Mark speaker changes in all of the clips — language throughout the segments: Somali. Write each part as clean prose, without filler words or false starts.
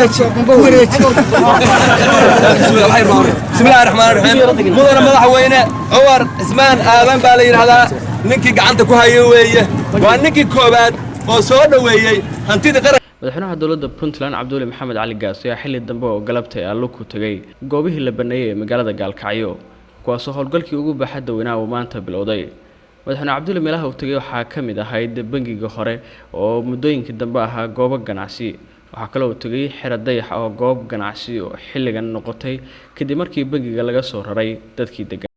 Speaker 1: بسم الله الرحمن الرحيم مدن مدحوينه عمر عثمان aadan baa la yiraahdaa ninkii gacanta ku hayay weeye waa ninkii koobaad oo soo dhaweeyay hantida qaran
Speaker 2: madaxweynaha dowladda Puntland Cabdulle Maxamed Cali Gaas ayaa xilli dambe oo galabtay alu ku tagay goobihii la baneeyay ee magaalada Gaalkacyo kuwaas oo howlgalkii ugu baaxadda weynaa uu maanta bilowday madaxweyne Cabdulle meelaha uu tagay waxa ka mid ahayd bangiga hore oo muddooyinkii dambe ahaa goob ganacsi waxa kale oo tagay xiraday oo goob ganacsi oo xilligan noqotay kadib markii bangiga laga soo raray dadkii degan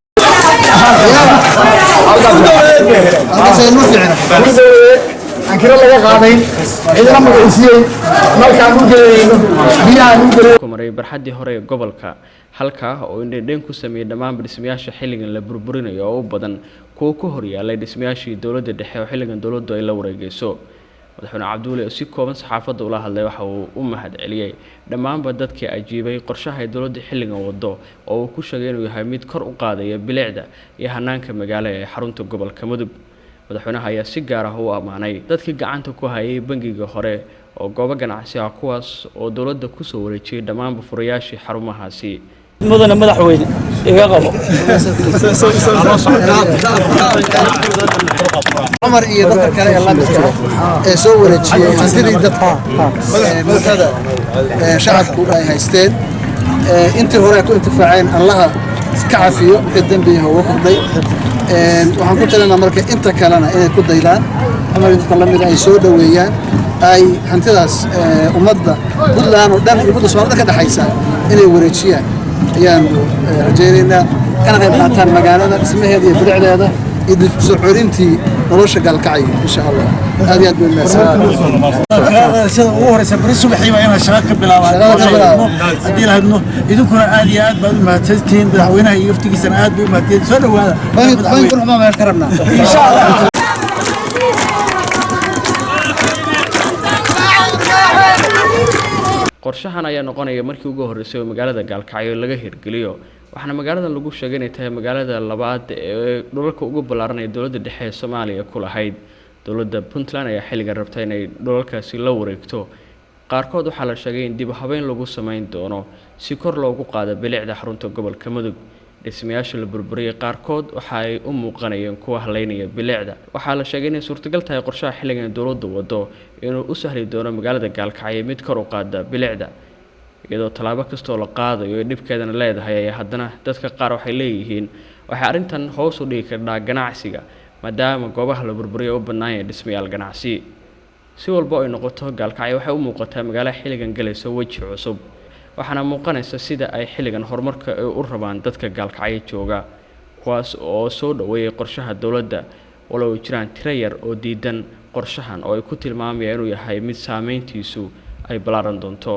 Speaker 2: kumaray barxadii hore ee gobolka halka oo indheen ku sameeyay dhammaan dhismayaasha xilligan la burburinayo oo badan kuwa ku hor yaalay dhismayaashii dawladda dhexe oo xilligan dawladdu ay la wareegayso madaxweyne Cabdulle si kooban saxaafadda ula hadlay waxa uu u mahad celiyay dhammaanba dadkii ajiibay qorshaha ay dawladda xilligan wado oo uu ku sheegay inuu yahay mid kor u qaadaya bilicda iyo hanaanka magaalada ee xarunta gobolka Mudug madaxweynaha ayaa si gaar ah u amaanay dadkii gacanta ku hayay bangiga hore oo goobo ganacsi ah kuwaas oo dawladda ku soo wareejiyay dhammaanba furayaashii xarumahaasi
Speaker 3: mudane madaxweyne iga qabo
Speaker 4: عمر iyo dadka kale ee la midka ee soo wareejiyay hantidii dadka madaxda shacabku ay haysteen intii hore ku intifaaceen Allah ka cafiyo ka dambiyo oo kordhay waxaan ku talinayaa marka inta kalena inay ku daydaan ama inta la mid ay soo dhaweeyaan ay hantidaas ummadda Puntland oo dhan iyo Soomaaliya ka dhaxaysa inay wareejiyaan ayaan rajaynaynaa kana qayb qaataan magaalada dhismaheeda iyo bilicdeeda iyo soo xorintii nolosha Gaalkacyo insha Allah aad iyo aad baan
Speaker 5: sida ugu horeysa bari subaxii baa inaan shaqo ka bilaabay hadii la hadno idinkuna aad iyo aad baad u mahadsantihiin madaxweynaha iyo waftigiisana aad bay u mahadsantihiin soo dhawaada
Speaker 4: madaxweynaha ruuxma ma karabna insha Allah
Speaker 2: qorshahan ayaa noqonaya markii ugu horeysay oo magaalada Gaalkacyo laga hirgeliyo waxaana magaaladan lagu sheegay inay tahay magaalada labaad ee dhulalka ugu ballaaran ee dawladda dhexe ee Soomaaliya ku lahayd dawladda Puntland ayaa xilligan rabtay inay dhulalkaasi la wareegto qaarkood waxaa la sheegay in dib u habeyn lagu sameyn doono si kor loogu qaado bilicda xarunta gobolka Mudug dhismayaasha la burburiyay qaarkood waxa ay u muuqanayeen kuwa haleynaya bilicda waxaa la sheegay in suurtagal tahay qorshaha xilligan dawladdu wado inuu u sahli doono magaalada Gaalkacyo mid kor u qaada bilicda iyadoo talaabo kasta oo la qaadayo dhibkeedana leedahay ay haddana dadka qaar waxay leeyihiin waxay arintan hoos u dhigi kartaa ganacsiga maadaama goobaha la burburiyo u banaayeen dhismayaal ganacsi si walba ay noqoto Gaalkacyo waxay u muuqataa magaalo xilligan galayso waji cusub waxaana muuqanaysa sida ay xilligan horumarka u rabaan dadka Gaalkacyo jooga kuwaas oo soo dhaweeyay qorshaha dawladda walow jiraan tiro yar oo diidan qorshahan oo ay ku tilmaamayaan inuu yahay mid saameyntiisu ay balaaran doonto